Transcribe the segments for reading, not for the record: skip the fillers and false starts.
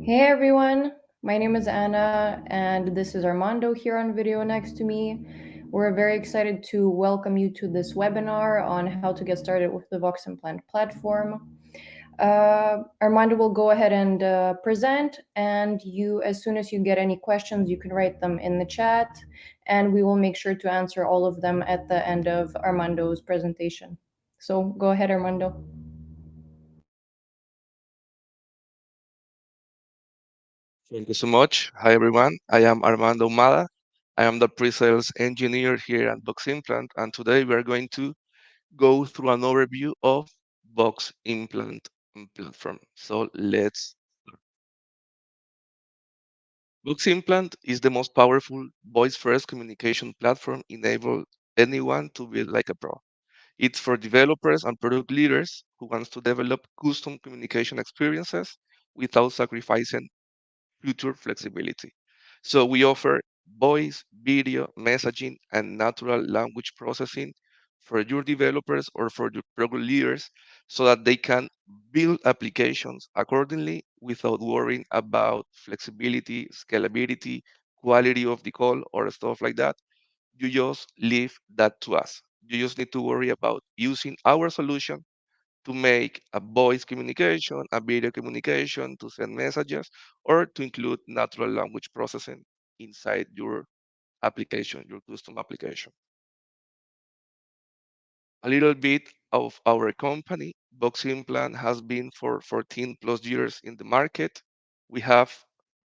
Hey everyone, my name is Anna, and this is Armando here on video next to me. We're very excited to welcome you to this webinar on how to get started with the Voximplant platform. Armando will go ahead and present, and as soon as you get any questions, you can write them in the chat, and we will make sure to answer all of them at the end of Armando's presentation. So go ahead, Armando. Thank you so much. Hi, everyone. I am Armando Mada. I am the pre-sales engineer here at Voximplant, and today we are going to go through an overview of Voximplant Platform. So let's. Voximplant is the most powerful voice-first communication platform enable anyone to build like a pro. It's for developers and product leaders who wants to develop custom communication experiences without sacrificing future flexibility. So we offer voice, video, messaging, and natural language processing for your developers or for your program leaders so that they can build applications accordingly without worrying about flexibility, scalability, quality of the call, or stuff like that. You just leave that to us. You just need to worry about using our solution to make a voice communication, a video communication, to send messages, or to include natural language processing inside your application, your custom application. A little bit of our company, Voximplant has been for 14 plus years in the market. We have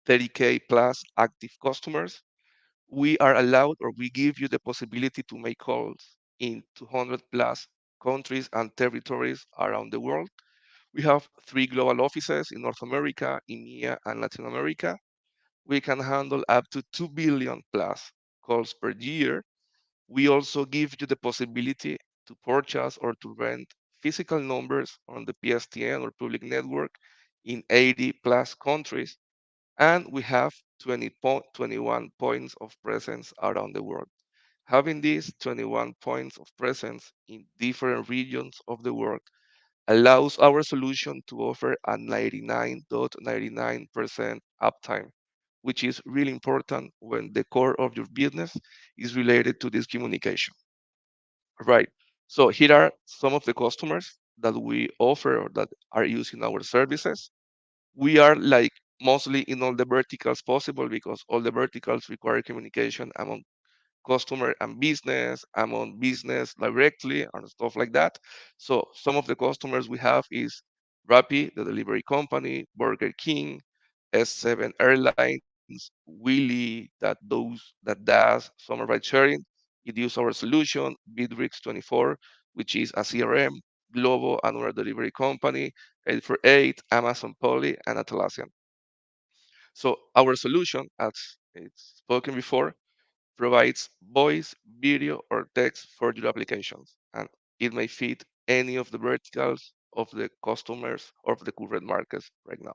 30K plus active customers. We are allowed or we give you the possibility to make calls in 200 plus countries and territories around the world. We have 3 global offices in North America, EMEA, and Latin America. We can handle up to 2 billion plus calls per year. We also give you the possibility to purchase or to rent physical numbers on the PSTN or public network in 80 plus countries. And we have 21 points of presence around the world. Having these 21 points of presence in different regions of the world allows our solution to offer a 99.99% uptime, which is really important when the core of your business is related to this communication. Right. So here are some of the customers that we offer or that are using our services. We are like mostly in all the verticals possible because all the verticals require communication among customer and business, among business directly and stuff like that. So some of the customers we have is Rappi, the delivery company, Burger King, S7 Airlines, Willy, that does summer ride sharing. It uses our solution, Bitrix24, which is a CRM, Globo, another delivery company, 8 for 8, Amazon Poly, and Atlassian. So our solution, as it's spoken before, provides voice, video, or text for your applications, and it may fit any of the verticals of the customers of the current markets right now.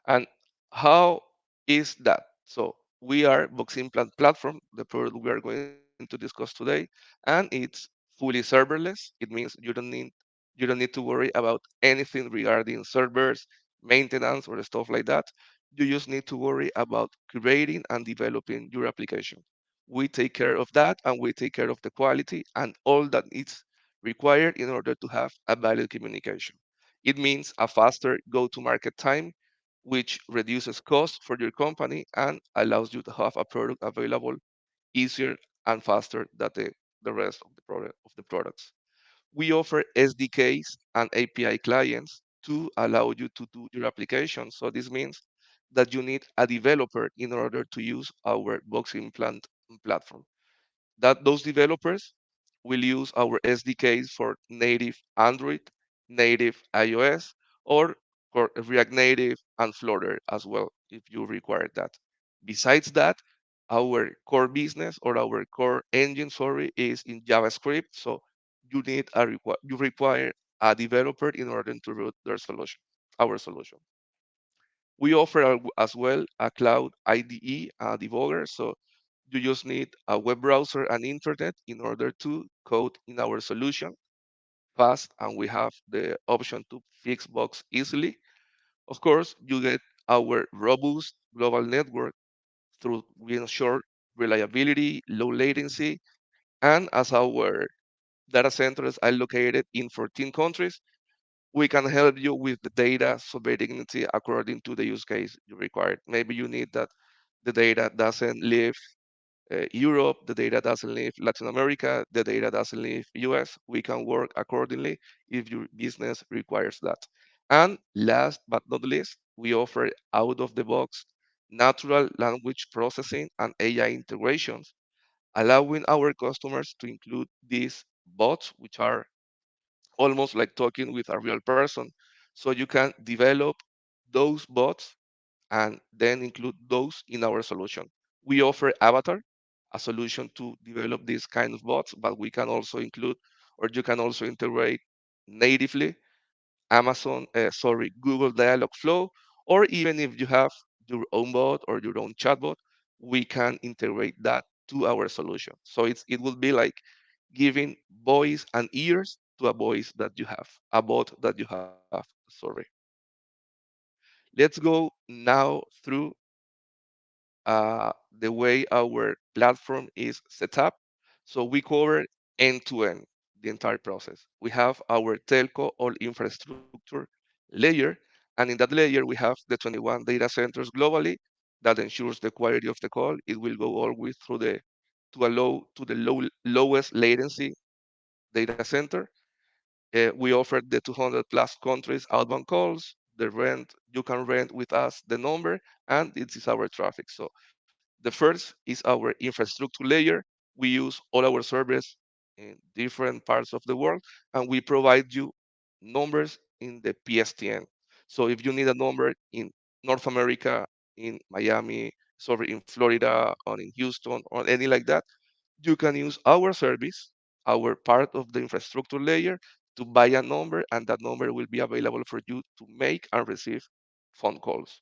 And how is that? So we are Voximplant Platform, the product we are going to discuss today, and it's fully serverless. It means you don't need to worry about anything regarding servers, maintenance, or stuff like that. You just need to worry about creating and developing your application. We take care of that, and we take care of the quality and all that is required in order to have a valid communication. It means a faster go-to-market time, which reduces costs for your company and allows you to have a product available easier and faster than the rest of the products. We offer SDKs and API clients to allow you to do your application. So this means that you need a developer in order to use our Box Implant platform. That those developers will use our SDKs for native Android, native iOS, or for React Native and Flutter as well, if you require that. Besides that, our core business or our core engine, sorry, is in JavaScript. So you require a developer in order to root their solution, our solution. We offer as well a cloud IDE debugger. So you just need a web browser and internet in order to code in our solution fast, and we have the option to fix bugs easily. Of course, you get our robust global network through we ensure reliability, low latency, and as our data centers are located in 14 countries, we can help you with the data sovereignty according to the use case you require. Maybe you need that the data doesn't leave Europe, the data doesn't leave Latin America, the data doesn't leave US. We can work accordingly if your business requires that. And last but not least, we offer out of the box natural language processing and AI integrations, allowing our customers to include these bots, which are almost like talking with a real person. So you can develop those bots and then include those in our solution. We offer Avatar, a solution to develop these kind of bots, but we can also include, or you can also integrate natively Google Dialogflow, or even if you have your own bot or your own chatbot, we can integrate that to our solution. So it will be like giving voice and ears to a voice that you have, a bot that you have. Sorry. Let's go now through the way our platform is set up. So we cover end to end the entire process. We have our telco or infrastructure layer, and in that layer we have the 21 data centers globally that ensures the quality of the call. It will go always through the lowest latency data center. We offer the 200 plus countries outbound calls. The rent you can rent with us the number, and this is our traffic. So the first is our infrastructure layer. We use all our servers in different parts of the world, and we provide you numbers in the PSTN. So if you need a number in North America, in Miami, sorry, in Florida, or in Houston, or any like that, you can use our service, our part of the infrastructure layer, to buy a number, and that number will be available for you to make and receive phone calls.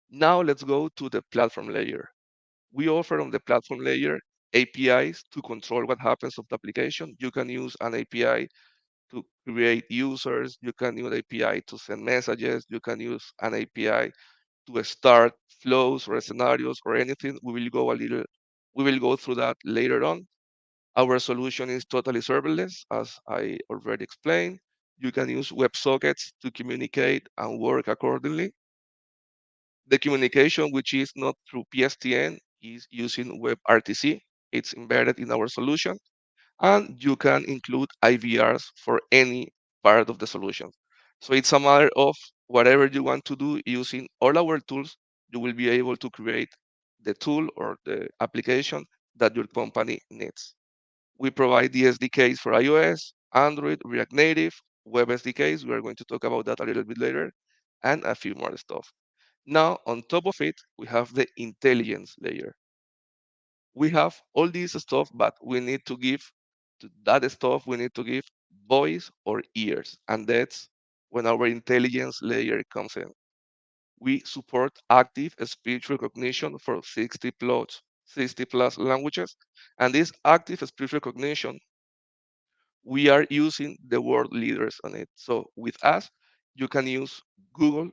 Now let's go to the platform layer. We offer on the platform layer APIs to control what happens of the application. You can use an API to create users. You can use API to send messages. You can use an API to start flows or scenarios or anything. We will go through that later on. Our solution is totally serverless, as I already explained. You can use WebSockets to communicate and work accordingly. The communication, which is not through PSTN, is using WebRTC. It's embedded in our solution, and you can include IVRs for any part of the solution. So it's a matter of whatever you want to do using all our tools, you will be able to create the tool or the application that your company needs. We provide the SDKs for iOS, Android, React Native, Web SDKs. We are going to talk about that a little bit later, and a few more stuff. Now, on top of it, we have the intelligence layer. We have all this stuff, but we need to give to that stuff, we need to give voice or ears. And that's when our intelligence layer comes in. We support active speech recognition for 60 plus languages. And this active speech recognition, we are using the world leaders on it. So with us, you can use Google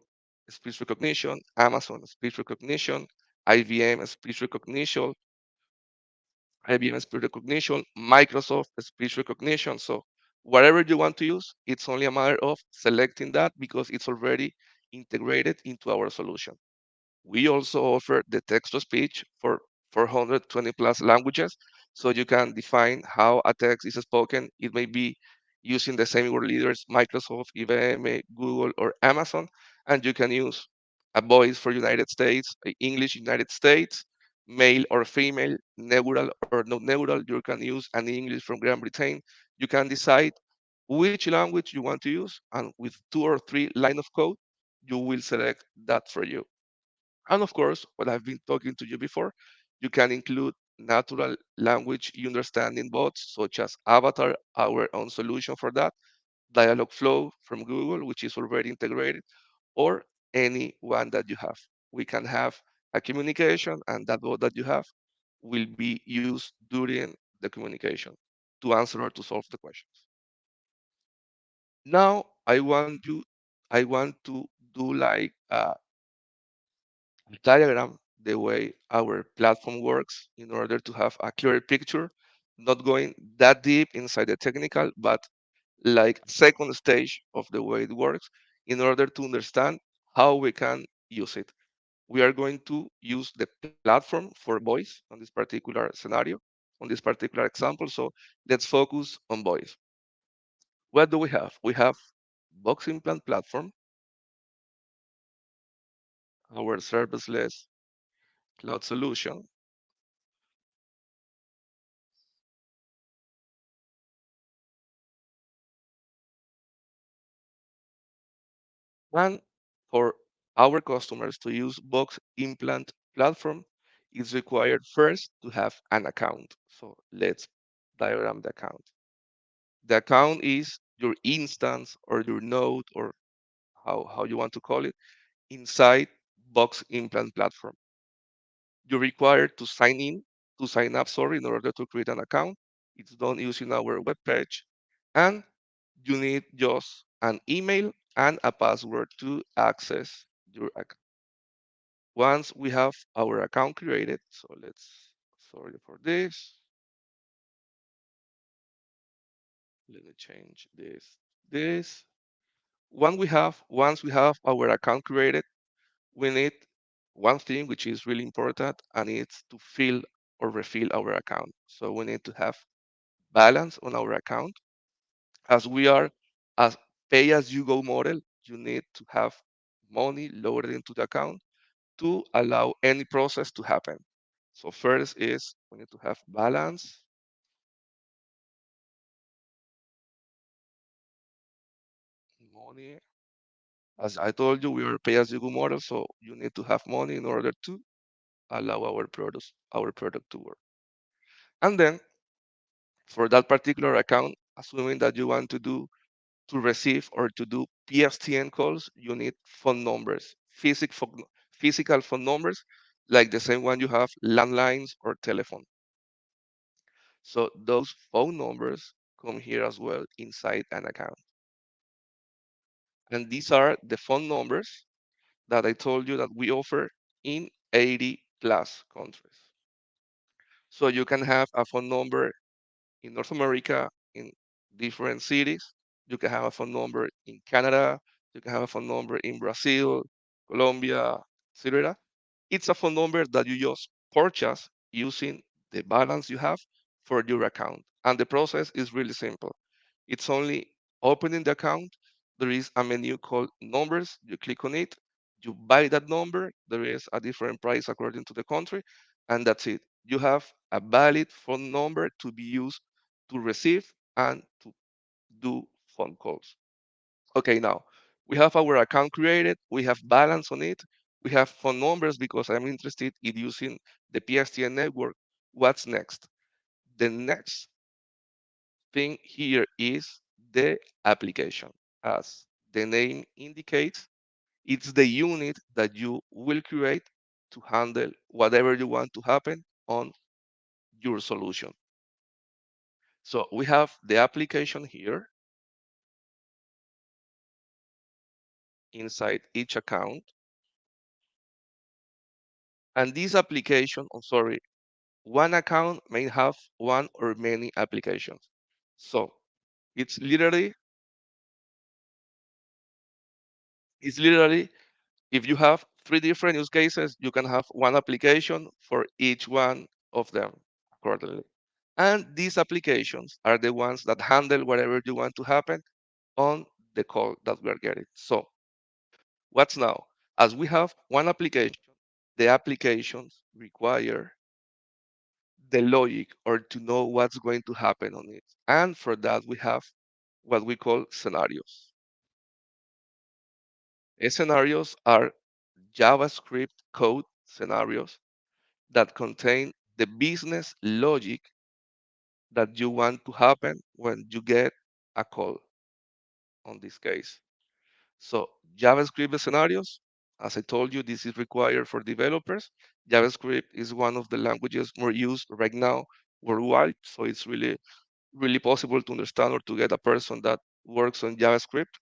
speech recognition, Amazon speech recognition, IBM speech recognition, IBM speech recognition, Microsoft speech recognition. So whatever you want to use, it's only a matter of selecting that because it's already integrated into our solution. We also offer the text to speech for 420 plus languages. So you can define how a text is spoken. It may be using the same word leaders, Microsoft, IBM, Google, or Amazon. And you can use a voice for United States, English United States, male or female, neural or not neural. You can use an English from Great Britain. You can decide which language you want to use. And with 2 or 3 line of code, you will select that for you. And of course, what I've been talking to you before, you can include natural language understanding bots such as Avatar, our own solution for that, Dialogflow from Google, which is already integrated, or any one that you have. We can have a communication, and that bot that you have will be used during the communication to answer or to solve the questions. Now, I want to do like diagram the way our platform works in order to have a clear picture, not going that deep inside the technical, but like second stage of the way it works in order to understand how we can use it. We are going to use the platform for voice on this particular scenario, on this particular example. So let's focus on voice. What do we have? We have Voximplant Platform, our serviceless cloud solution. And for our customers to use Box Implant Platform, it's required first to have an account. So let's diagram the account. The account is your instance or your node or how you want to call it inside Box Implant Platform. You're required to sign up, sorry, in order to create an account. It's done using our web page. And you need just an email and a password to access your account. Once we have our account created, so let's, sorry for this. Let me change this. Once we have our account created, we need one thing which is really important, and it's to fill or refill our account. So we need to have balance on our account. As we are a pay as you go model, you need to have money loaded into the account to allow any process to happen. So first is we need to have balance, money. As I told you, we are a pay as you go model, so you need to have money in order to allow our product to work. And then for that particular account, assuming that you want to receive or to do PSTN calls, you need phone numbers, physical phone numbers, like the same one you have landlines or telephone. So those phone numbers come here as well inside an account. And these are the phone numbers that I told you that we offer in 80 plus countries. So you can have a phone number in North America in different cities. You can have a phone number in Canada. You can have a phone number in Brazil, Colombia, etc. It's a phone number that you just purchase using the balance you have for your account. And the process is really simple. It's only opening the account. There is a menu called numbers. You click on it. You buy that number. There is a different price according to the country. And that's it. You have a valid phone number to be used to receive and to do phone calls. Okay, now we have our account created, we have balance on it, we have phone numbers because I'm interested in using the PSTN network. What's next? The next thing here is the application. As the name indicates, it's the unit that you will create to handle whatever you want to happen on your solution. So we have the application here inside each account. And this application, I'm sorry, one account may have one or many applications. So it's literally, it's literally, if you have three different use cases, you can have one application for each one of them accordingly. And these applications are the ones that handle whatever you want to happen on the call that we are getting. So what's now? As we have one application, the applications require the logic or to know what's going to happen on it. And for that, we have what we call scenarios. Scenarios are JavaScript code scenarios that contain the business logic that you want to happen when you get a call on this case. So JavaScript scenarios, as I told you, this is required for developers. JavaScript is one of the languages more used right now worldwide. So it's really possible to understand or to get a person that works on JavaScript.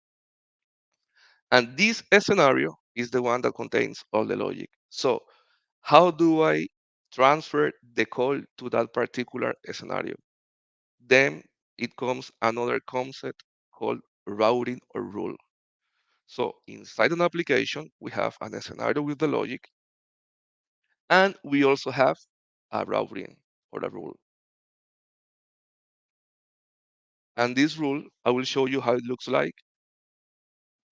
And this scenario is the one that contains all the logic. So how do I transfer the call to that particular scenario? Then it comes another concept called routing or rule. So inside an application, we have an scenario with the logic, and we also have a routing or a rule. And this rule, I will show you how it looks like,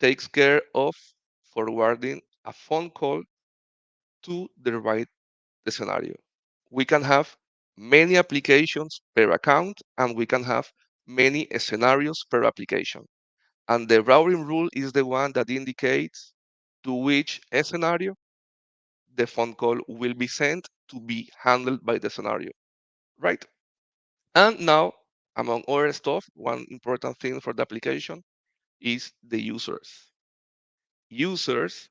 takes care of forwarding a phone call to the right scenario. We can have many applications per account, and we can have many scenarios per application. And the routing rule is the one that indicates to which scenario the phone call will be sent to be handled by the scenario, right? And now, among other stuff, one important thing for the application is the users. Users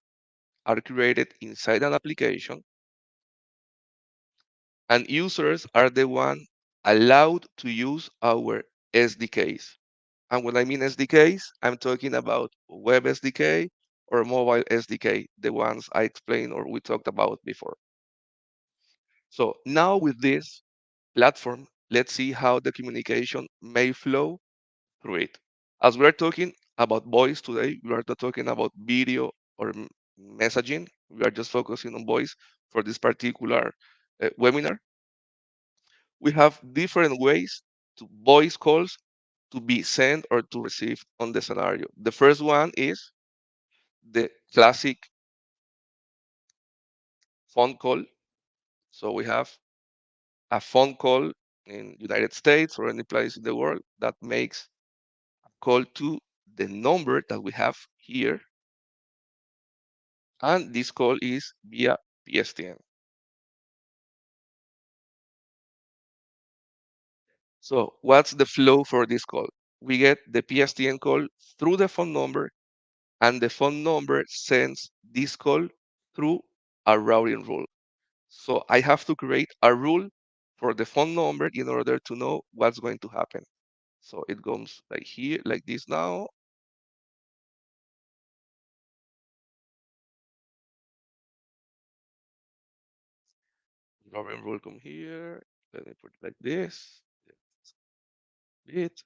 are created inside an application, and users are the one allowed to use our SDKs. And when I mean SDKs, I'm talking about web SDK or mobile SDK, the ones I explained or we talked about before. So now with this platform, let's see how the communication may flow through it. As we're talking about voice today, we are not talking about video or messaging. We are just focusing on voice for this particular webinar. We have different ways to voice calls to be sent or to receive on the scenario. The first one is the classic phone call. So we have a phone call in United States or any place in the world that makes a call to the number that we have here, and this call is via PSTN. So what's the flow for this call? We get the PSTN call through the phone number, and the phone number sends this call through a routing rule. So I have to create a rule for the phone number in order to know what's going to happen. So it goes like here, like this now. Routing rule come here. Let me put it like this. It.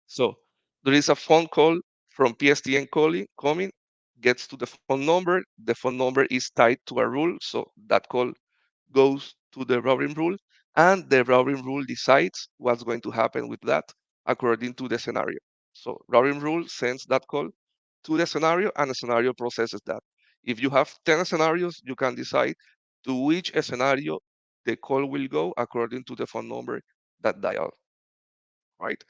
So there is a phone call from PSTN calling coming, gets to the phone number. The phone number is tied to a rule, so that call goes to the routing rule, and the routing rule decides what's going to happen with that according to the scenario. So routing rule sends that call to the scenario, and the scenario processes that. If you have 10 scenarios, you can decide to which scenario the call will go according to the phone number that dial, right?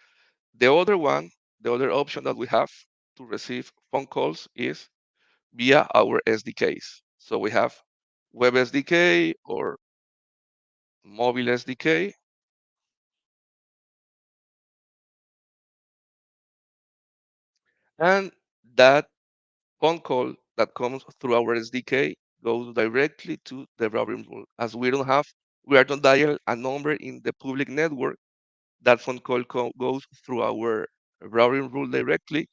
The other one, the other option that we have to receive phone calls is via our SDKs. So we have web SDK or mobile SDK, and that phone call that comes through our SDK goes directly to the routing rule. As we are not dial a number in the public network. That phone call goes through our routing rule directly,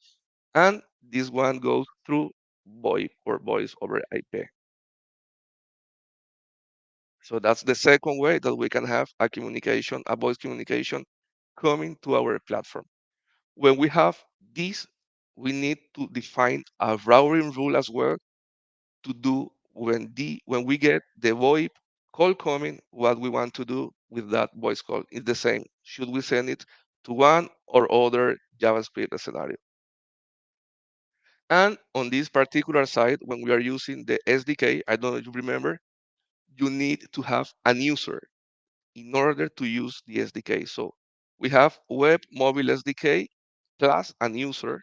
and this one goes through VoIP or voice over IP. So that's the second way that we can have a communication, a voice communication coming to our platform. When we have this, we need to define a routing rule as well to do when we get the VoIP call coming, what we want to do with that voice call is the same. Should we send it to one or other JavaScript scenario? And on this particular side, when we are using the SDK, I don't know if you remember, you need to have an user in order to use the SDK. So we have web mobile SDK plus an user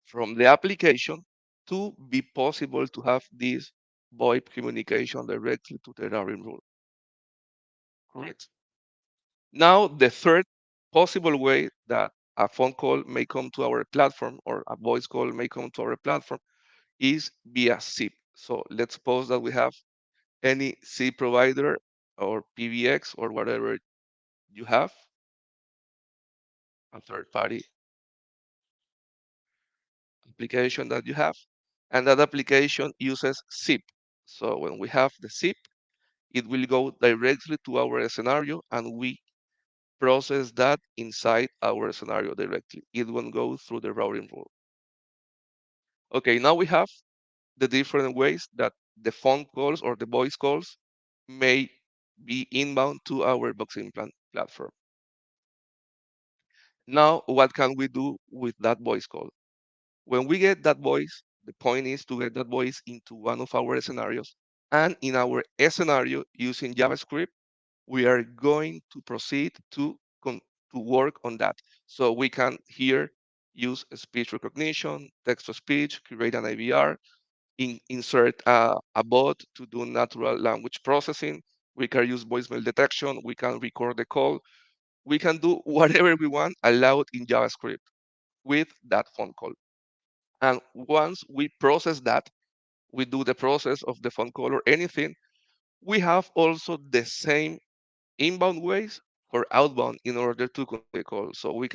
from the application to be possible to have this VoIP communication directly to the routing rule. Correct. Now, the third possible way that a phone call may come to our platform or a voice call may come to our platform is via SIP. So let's suppose that we have any SIP provider or PBX or whatever you have, a third party application that you have. and that application uses zip. So when we have the zip, it will go directly to our scenario, and we process that inside our scenario directly. It won't go through the routing rule. Okay, now we have the different ways that the phone calls or the voice calls may be inbound to our Voximplant platform. Now, what can we do with that voice call? When we get that voice, the point is to get that voice into one of our scenarios. And in our scenario, using JavaScript, we are going to proceed to work on that. So we can here use speech recognition, text to speech, create an IVR, insert a bot to do natural language processing. We can use voicemail detection. We can record the call. We can do whatever we want allowed in JavaScript with that phone call. And once we process that, we do the process of the phone call or anything, we have also the same inbound ways or outbound in order to conduct the call. So we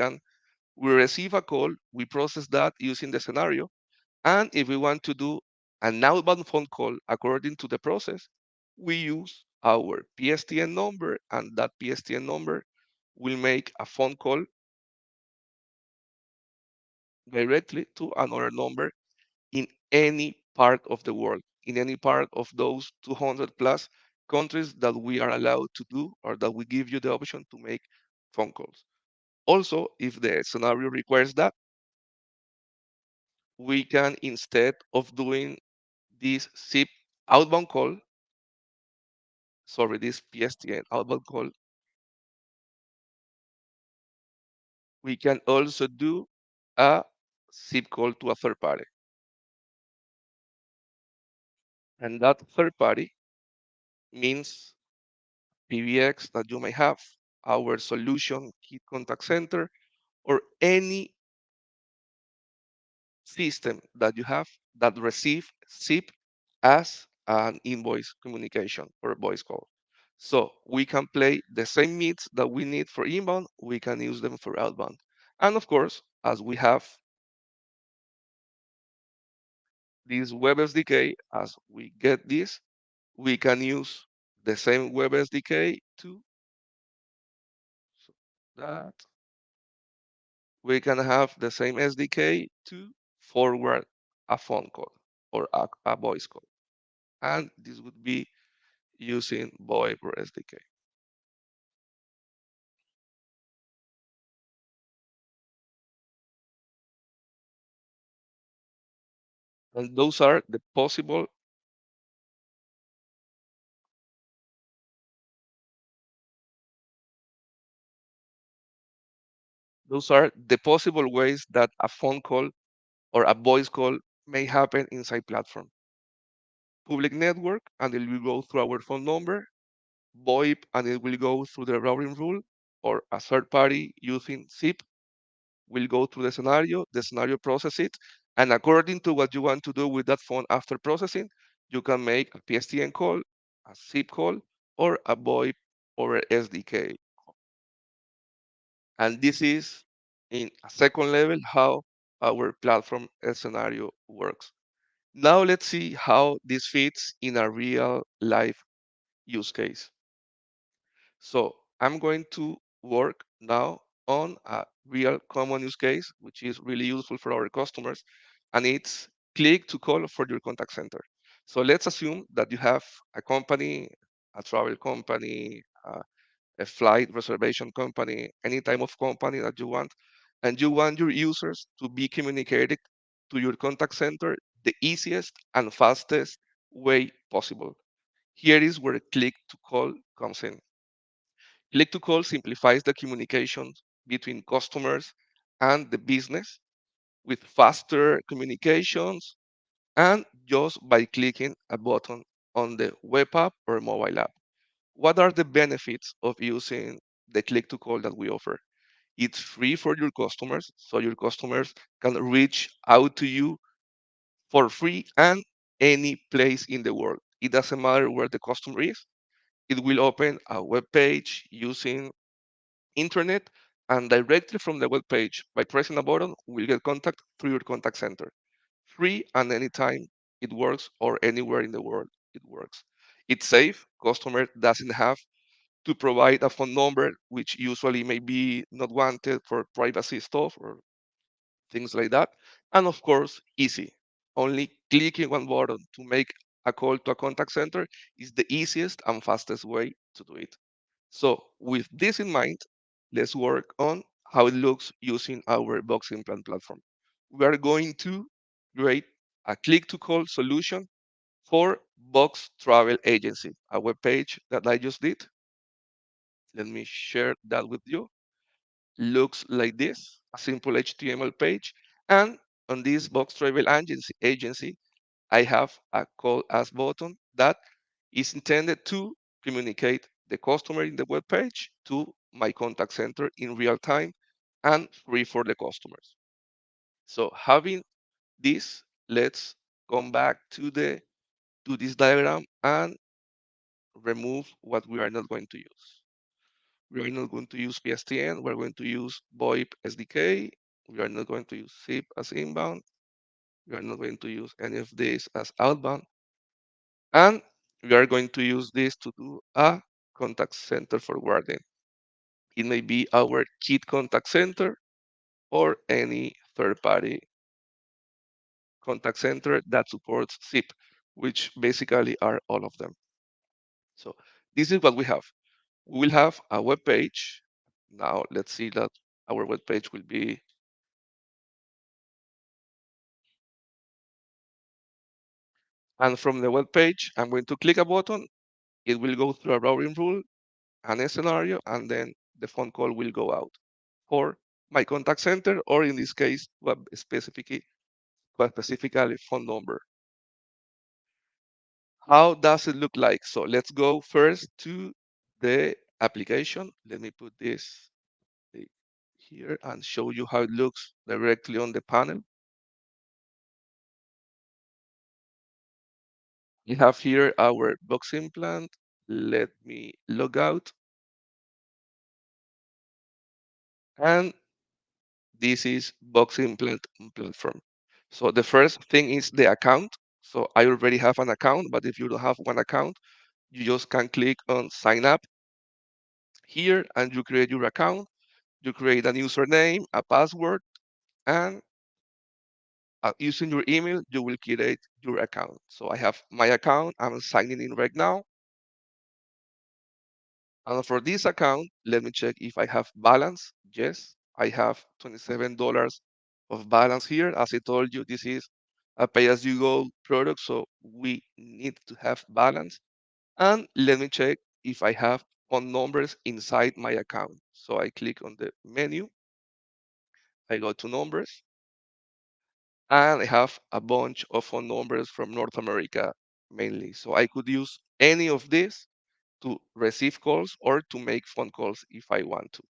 receive a call, we process that using the scenario, and if we want to do an outbound phone call according to the process, we use our PSTN number, and that PSTN number will make a phone call directly to another number in any part of the world, in any part of those 200 plus countries that we are allowed to do or that we give you the option to make phone calls. Also, if the scenario requires that, we can, instead of doing this SIP outbound call, sorry, this PSTN outbound call, we can also do a SIP call to a third party. And that third party means PBX that you may have, our solution kit contact center, or any system that you have that receive SIP as an invoice communication or voice call. So we can play the same means that we need for inbound, we can use them for outbound. And of course, as we have this web SDK, as we get this, we can use the same web SDK to so that we can have the same SDK to forward a phone call or a voice call. And this would be using VoIP or SDK. And those are the possible ways that a phone call or a voice call may happen inside platform. Public network, and it will go through our phone number. VoIP, and it will go through the routing rule, or a third party using SIP will go through the scenario process it, and according to what you want to do with that phone after processing, you can make a PSTN call, a SIP call, or a VoIP or a SDK. And this is in a second level how our platform scenario works. Now let's see how this fits in a real life use case. So I'm going to work now on a real common use case, which is really useful for our customers, and it's click to call for your contact center. So let's assume that you have a company, a travel company, a flight reservation company, any type of company that you want, and you want your users to be communicated to your contact center the easiest and fastest way possible. Here is where click to call comes in. Click to call simplifies the communication between customers and the business with faster communications and just by clicking a button on the web app or mobile app. What are the benefits of using the click to call that we offer? It's free for your customers, so your customers can reach out to you for free and any place in the world. It doesn't matter where the customer is. It will open a web page using internet, and directly from the web page by pressing a button, we'll get contact through your contact center. free, and anytime it works or anywhere in the world it works. It's safe. Customer doesn't have to provide a phone number, which usually may be not wanted for privacy stuff or things like that. And of course, easy. Only clicking one button to make a call to a contact center is the easiest and fastest way to do it. So with this in mind, let's work on how it looks using our Voximplant platform. We are going to create a click-to-call solution for Vox Travel Agency, a web page that I just did. Let me share that with you. Looks like this, a simple HTML page. And on this Vox Travel Agency, I have a call us button that is intended to communicate the customer in the web page to my contact center in real time and free for the customers. So having this, let's come back to this diagram and remove what we are not going to use. We are not going to use PSTN. We're going to use VoIP SDK. We are not going to use SIP as inbound. We are not going to use any of this as outbound. And we are going to use this to do a contact center forwarding. It may be our Kit contact center or any third-party contact center that supports SIP, which basically are all of them. So this is what we have. We will have a web page. Now let's see that our web page will be, and from the web page, I'm going to click a button. It will go through a routing rule and a scenario, and then the phone call will go out for my contact center, or in this case, specifically phone number. How does it look like? So let's go first to the application. Let me put this here and show you how it looks directly on the panel. We have here our box implant. Let me log out. And this is Voximplant Platform. So the first thing is the account. So I already have an account, but if you don't have one account, you just can click on sign up here and you create your account. You create a username, a password, and using your email, you will create your account. So I have my account. I'm signing in right now. And for this account, let me check if I have balance. Yes, I have $27 of balance here. As I told you, this is a pay-as-you-go product, so we need to have balance. And let me check if I have phone numbers inside my account. So I click on the menu, I go to numbers, and I have a bunch of phone numbers from North America mainly. So I could use any of this to receive calls or to make phone calls if I want to.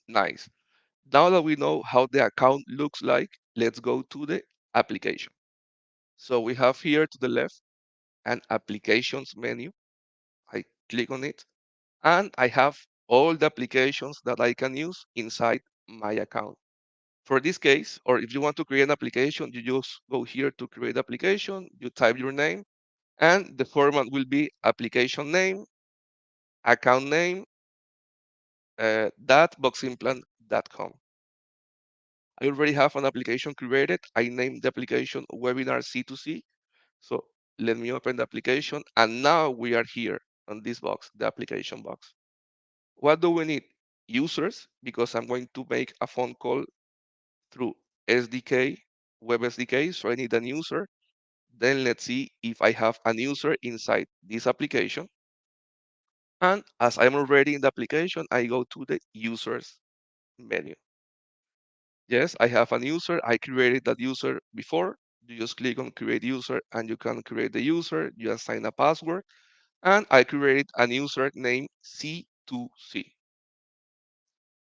Nice. Now that we know how the account looks like, let's go to the application. So we have here to the left an applications menu. I click on it and I have all the applications that I can use inside my account. For this case, or if you want to create an application, you just go here to create application, you type your name, and the format will be application name, account name, .boximplant.com. I already have an application created. I named the application Webinar C2C. So let me open the application. And now we are here on this box, the application box. What do we need? Users, because I'm going to make a phone call through SDK, Web SDK. So I need an user. Then let's see if I have an user inside this application. And as I'm already in the application, I go to the users menu. Yes, I have a user. I created that user before. You just click on create user and you can create the user. You assign a password. And I created a user named C2C.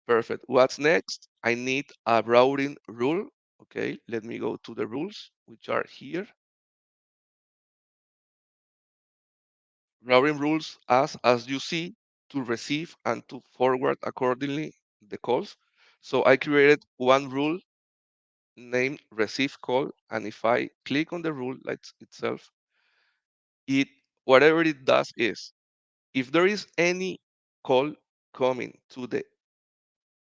Perfect. What's next? I need a routing rule. Okay, let me go to the rules, which are here. Routing rules as you see, to receive and to forward accordingly the calls. So I created one rule named receive call, and if I click on the rule like itself, it whatever it does is if there is any call coming to the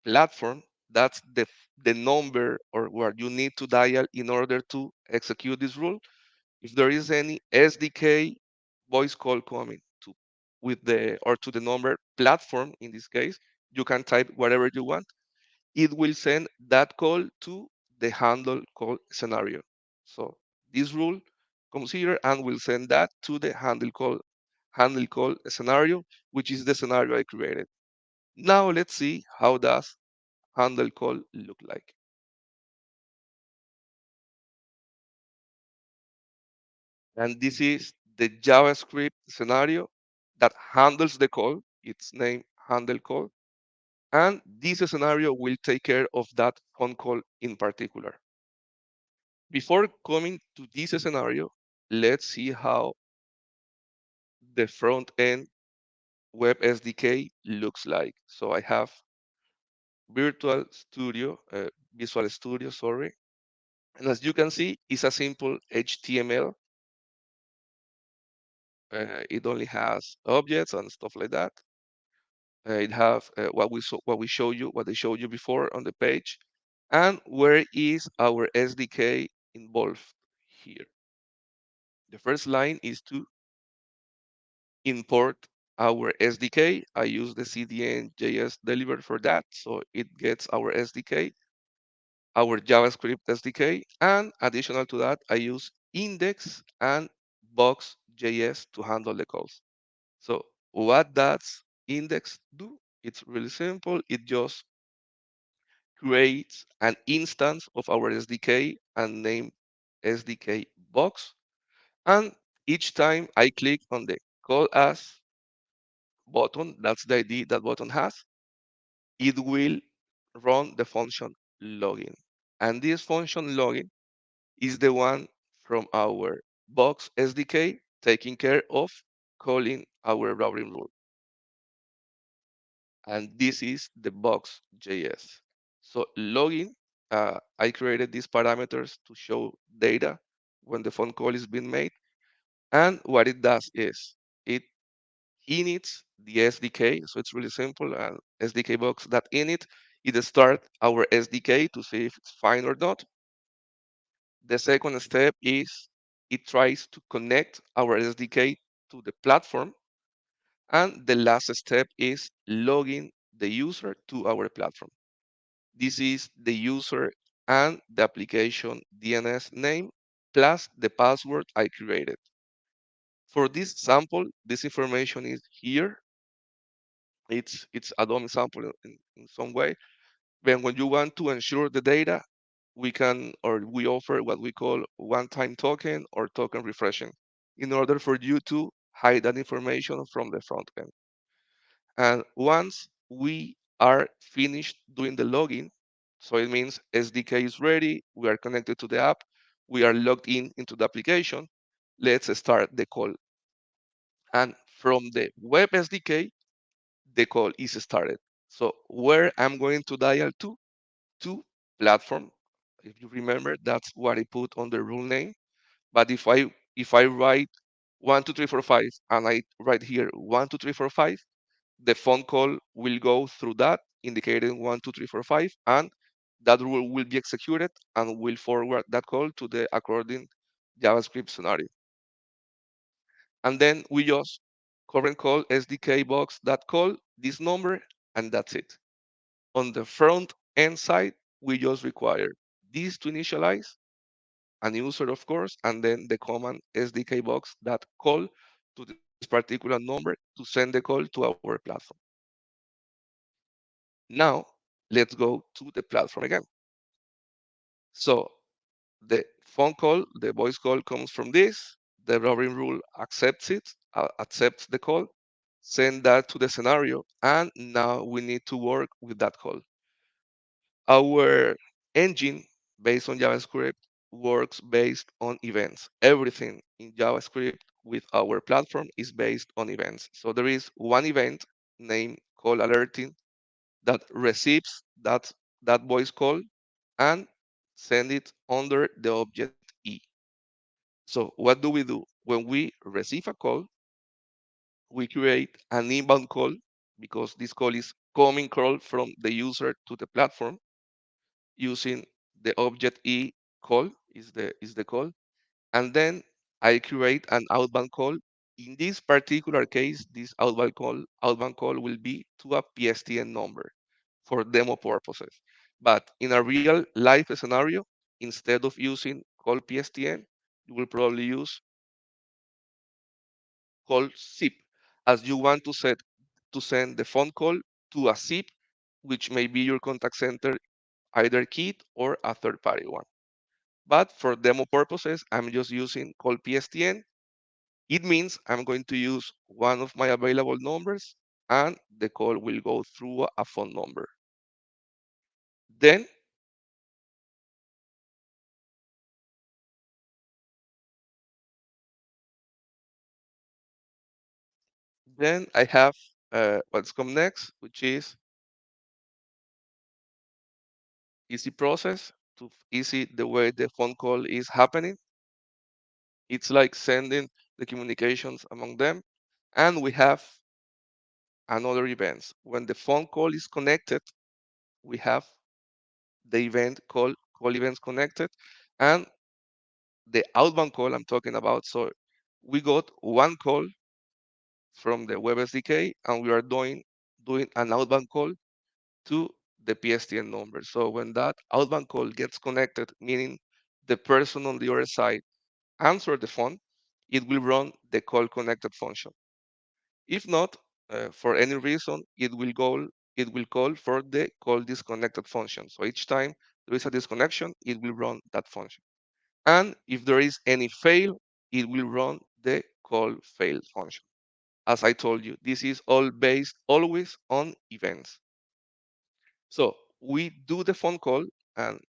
platform, that's the number or what you need to dial in order to execute this rule. If there is any SDK voice call coming to with the or to the number platform in this case, you can type whatever you want. It will send that call to the handle call scenario. So this rule comes here and will send that to the handle call scenario, which is the scenario I created. Now let's see how does handle call look like. And this is the JavaScript scenario that handles the call. It's named handle call. And this scenario will take care of that phone call in particular. Before coming to this scenario, let's see how the front end web SDK looks like. So I have Virtual Studio, Visual Studio, sorry. And as you can see, it's a simple HTML. It only has objects and stuff like that. It have what they showed you before on the page, and where is our SDK involved here. The first line is to import our SDK. I use the CDN JS deliver for that, so it gets our SDK, our JavaScript SDK, and additional to that, I use index and box.js to handle the calls. So what does index do? It's really simple. It just creates an instance of our SDK and name SDK box. And each time I click on the call as button, that's the ID that button has, it will run the function login. And this function login is the one from our box SDK taking care of calling our routing rule. And this is the box.js. So login, I created these parameters to show data when the phone call is being made. And what it does is it inits the SDK. So it's really simple. And SDK box that init, it start our SDK to see if it's fine or not. The second step is it tries to connect our SDK to the platform. And the last step is logging the user to our platform. This is the user and the application DNS name plus the password I created. For this sample, this information is here. It's a dummy sample in some way. Then when you want to ensure the data, we offer what we call one-time token or token refreshing in order for you to hide that information from the front end. And once we are finished doing the login, so it means SDK is ready, we are connected to the app, we are logged in into the application, let's start the call. And from the web SDK, the call is started. So where I'm going to dial to platform. If you remember, that's what I put on the rule name. But if I write 12345 and I write here 12345, the phone call will go through that, indicating 12345, and that rule will be executed and will forward that call to the according JavaScript scenario. And then we just current call SDK box that call this number, and that's it. On the front end side, we just require this to initialize an user, of course, and then the command SDK box that call to this particular number to send the call to our platform. Now, let's go to the platform again. So the phone call, the voice call comes from this. The routing rule accepts it, accepts the call, send that to the scenario, and now we need to work with that call. Our engine based on JavaScript works based on events. Everything in JavaScript with our platform is based on events. So there is one event named call alerting that receives that voice call and send it under the object E. So what do we do? When we receive a call, we create an inbound call because this call is coming call from the user to the platform using the object E call is the call. And then I create an outbound call. In this particular case, this outbound call will be to a PSTN number for demo purposes. But in a real life scenario, instead of using call PSTN, you will probably use call SIP, as you want to send the phone call to a SIP, which may be your contact center, either Kit or a third party one. But for demo purposes, I'm just using call PSTN. It means I'm going to use one of my available numbers and the call will go through a phone number. Then, then I have what's come next, which is easy process to easy the way the phone call is happening. It's like sending the communications among them. And we have another events. When the phone call is connected, we have the event called call events connected and the outbound call I'm talking about. So we got one call from the web SDK and we are doing an outbound call to the PSTN number. So when that outbound call gets connected, meaning the person on the other side answer the phone, it will run the call connected function. If not, for any reason, it will call for the call disconnected function. So each time there is a disconnection, it will run that function. And if there is any fail, it will run the call fail function. As I told you, this is all based always on events. So we do the phone call and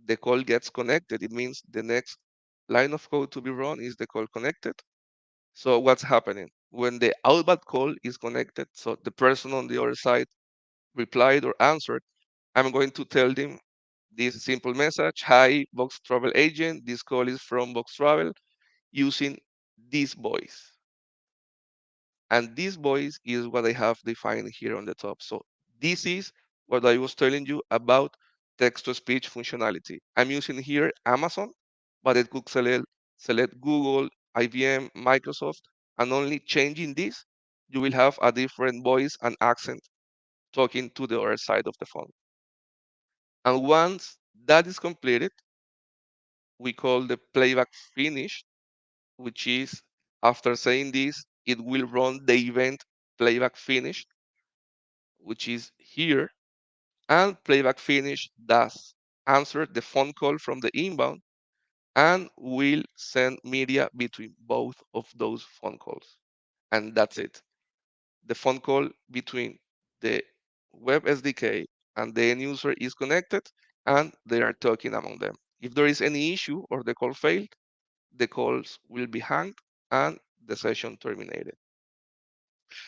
the call gets connected. It means the next line of code to be run is the call connected. So what's happening? When the outbound call is connected, so the person on the other side replied or answered, I'm going to tell them this simple message. Hi, Vox Travel Agent. This call is from Vox Travel using this voice. And this voice is what I have defined here on the top. So this is what I was telling you about text-to-speech functionality. I'm using here Amazon, but it could select Google, IBM, Microsoft, and only changing this, you will have a different voice and accent talking to the other side of the phone. And once that is completed, we call the playback finish, which is after saying this, it will run the event playback finish, which is here, and playback finish does answer the phone call from the inbound and will send media between both of those phone calls. And that's it. The phone call between the web SDK and the end user is connected and they are talking among them. If there is any issue or the call failed, the calls will be hanged and the session terminated.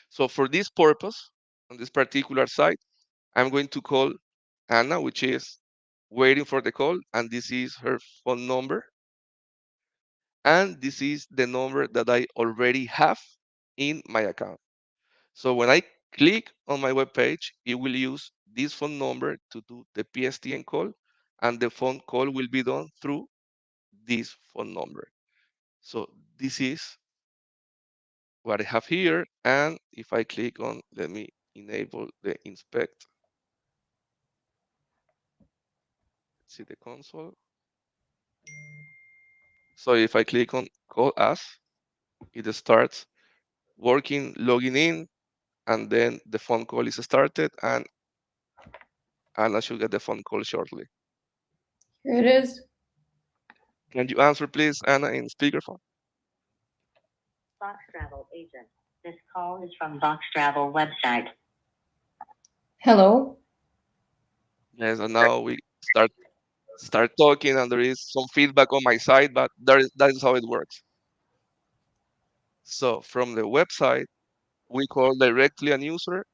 So for this purpose, on this particular site, I'm going to call Anna, which is waiting for the call, and this is her phone number. And this is the number that I already have in my account. So when I click on my web page, it will use this phone number to do the PSTN call, and the phone call will be done through this phone number. So this is what I have here. And if I click on, let me enable the inspect, see the console. So if I click on call us, it starts working, logging in, and then the phone call is started, and I should get the phone call shortly. Here it is. Can you answer, please, Anna, in speakerphone? Vox Travel agent. This call is from Vox Travel website. Hello. Yes, and now we start talking, and there is some feedback on my side, but that is how it works. So from the website, we call directly an user,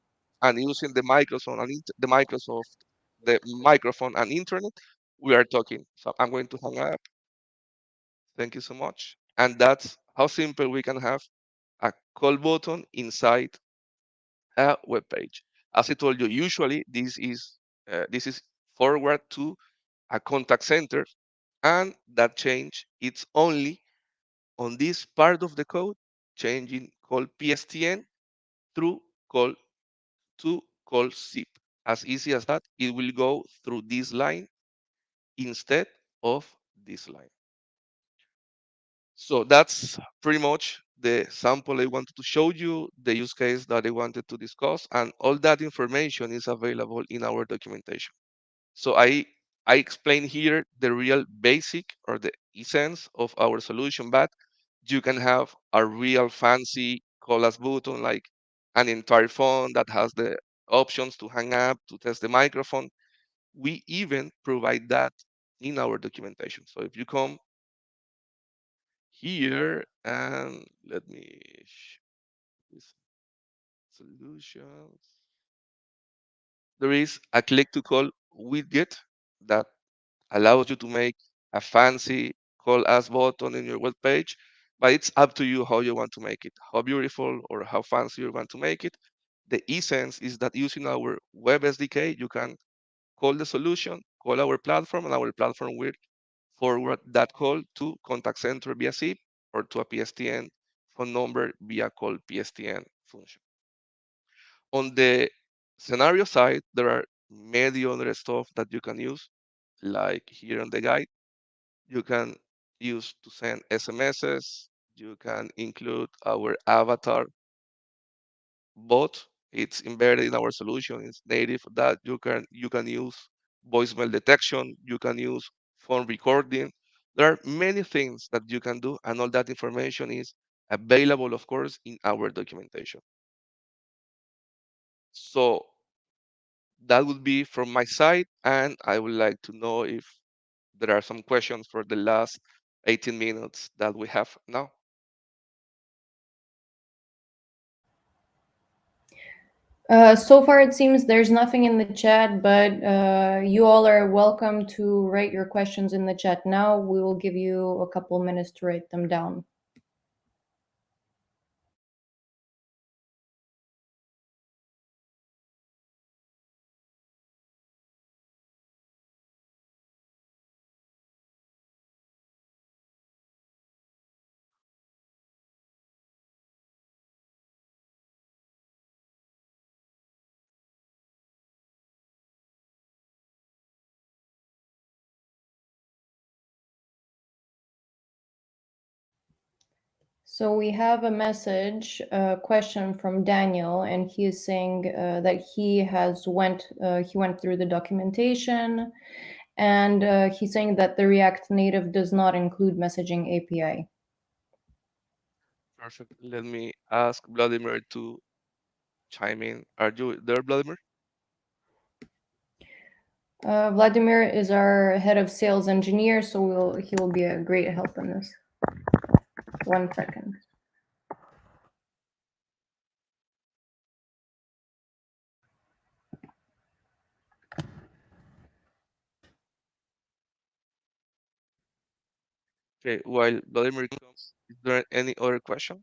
and using the Microsoft and the microphone and internet, we are talking. So I'm going to hang up. Thank you so much. And that's how simple we can have a call button inside a web page. As I told you, usually this is forward to a contact center, and that change it's only on this part of the code, changing call PSTN through call to call zip. As easy as that, it will go through this line instead of this line. So that's pretty much the sample I wanted to show you, the use case that I wanted to discuss, and all that information is available in our documentation. So I explain here the real basic or the essence of our solution, but you can have a real fancy call us button like an entire phone that has the options to hang up, to test the microphone. We even provide that in our documentation. So if you come here and let me this solutions, there is a click to call widget that allows you to make a fancy call us button in your web page, but it's up to you how you want to make it, how beautiful or how fancy you want to make it. The essence is that using our web SDK, you can call the solution, call our platform, and our platform will forward that call to contact center via SIP or to a PSTN phone number via call PSTN function. On the scenario side, there are many other stuff that you can use, like here on the guide. You can use to send SMSs. You can include our avatar bot. It's embedded in our solution. It's native that you can use voicemail detection. You can use phone recording. There are many things that you can do, and all that information is available, of course, in our documentation. So that would be from my side, and I would like to know if there are some questions for the last 18 minutes that we have now. So far, it seems there's nothing in the chat, but you all are welcome to write your questions in the chat now. We will give you a couple minutes to write them down. So we have a message, a question from Daniel, and he is saying that he went through the documentation, and he's saying that the React Native does not include messaging API. Perfect. Let me ask Vladimir to chime in. Are you there, Vladimir? Vladimir is our head of sales engineer, so he will be a great help in this. 1 second. Okay, while Vladimir comes, is there any other question?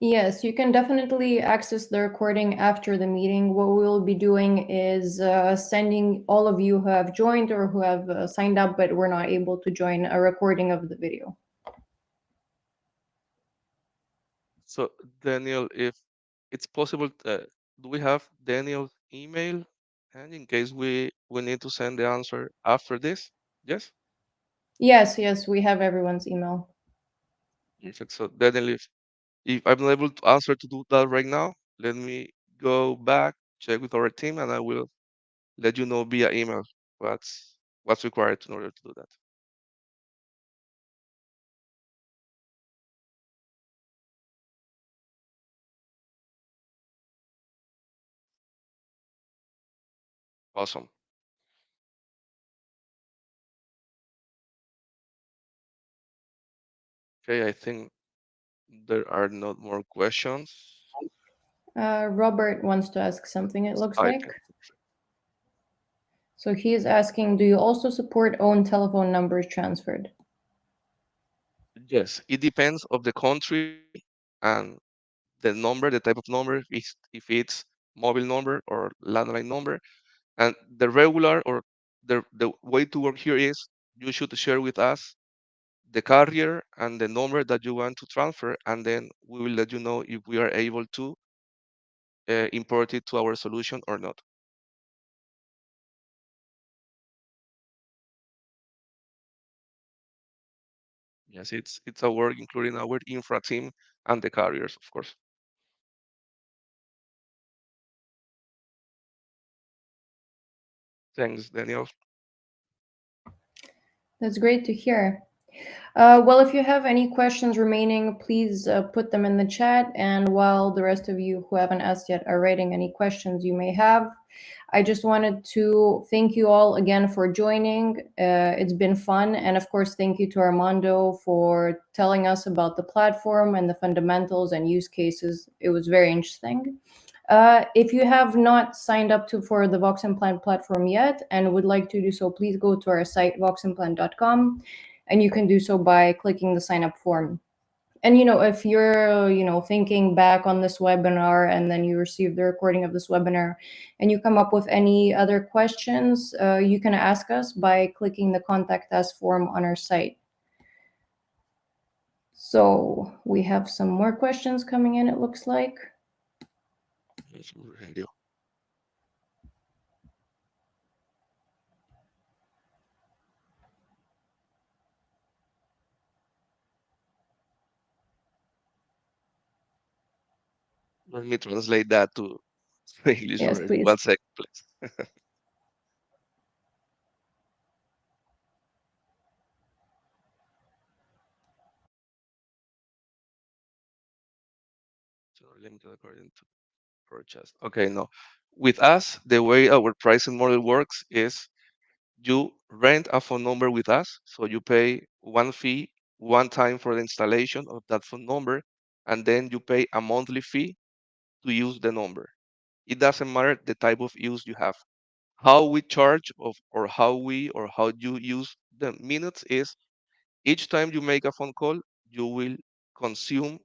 Yes, you can definitely access the recording after the meeting. What we will be doing is sending all of you who have joined or who have signed up but were not able to join a recording of the video. So, Daniel, if it's possible, do we have Daniel's email? And in case we need to send the answer after this? Yes? Yes, we have everyone's email. Perfect. So, Daniel, if I'm not able to answer to do that right now, let me go back check with our team, and I will let you know via email what's required in order to do that. Awesome. Okay, I think there are not more questions. Robert wants to ask something, it It's looks like. typing. So he is asking, do you also support own telephone numbers transferred? Yes, it depends of the country and the number, the type of number, if it's mobile number or landline number. And the regular or the way to work here is you should share with us the carrier and the number that you want to transfer, and then we will let you know if we are able to import it to our solution or not. Yes, it's a work including our infra team and the carriers, of course. Thanks, Daniel. That's great to hear. Well, if you have any questions remaining, please put them in the chat. And while the rest of you who haven't asked yet are writing any questions you may have, I just wanted to thank you all again for joining. It's been fun. And of course, thank you to Armando for telling us about the platform and the fundamentals and use cases. It was very interesting. If you have not signed up for the Voximplant platform yet and would like to do so, please go to our site, voximplant.com, and you can do so by clicking the sign up form. And if you're thinking back on this webinar and then you receive the recording of this webinar and you come up with any other questions, you can ask us by clicking the contact us form on our site. So we have some more questions coming in, it looks like. Yes, radio. Let me translate that to English Yes, already. please. 1 second, please. So limited according to purchase. Okay, no. With us, the way our pricing model works is you rent a phone number with us, so you pay one fee one time for the installation of that phone number, and then you pay a monthly fee to use the number. It doesn't matter the type of use you have. How we charge of or how you use the minutes is each time you make a phone call, you will consume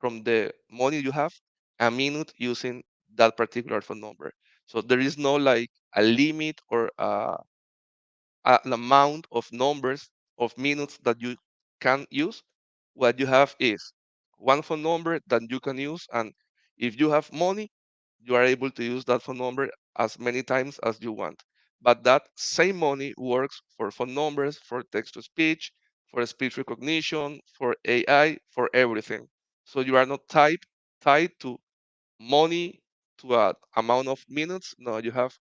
from the money you have a minute using that particular phone number. So there is no like a limit or an amount of numbers of minutes that you can use. What you have is one phone number that you can use, and if you have money, you are able to use that phone number as many times as you want. But that same money works for phone numbers, for text to speech, for speech recognition, for AI, for everything. So you are not tied to money to an amount of minutes. No, you have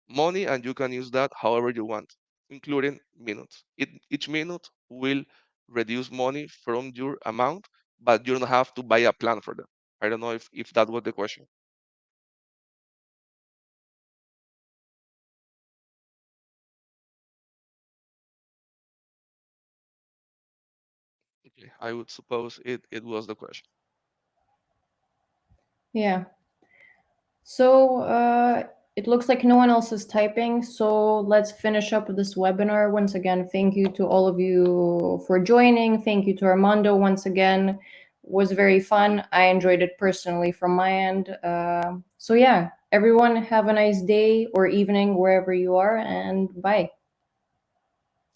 money and you can use that however you want, including minutes. Each minute will reduce money from your amount, but you don't have to buy a plan for that. I don't know if that was the question. Okay, I would suppose it was the question. Yeah. So it looks like no one else is typing. So let's finish up this webinar. Once again, thank you to all of you for joining. Thank you to Armando once again. It was very fun. I enjoyed it personally from my end. So yeah, everyone have a nice day or evening wherever you are, and bye.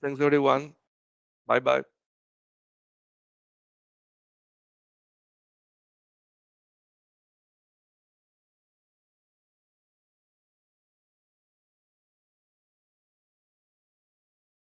Thanks everyone. Bye bye.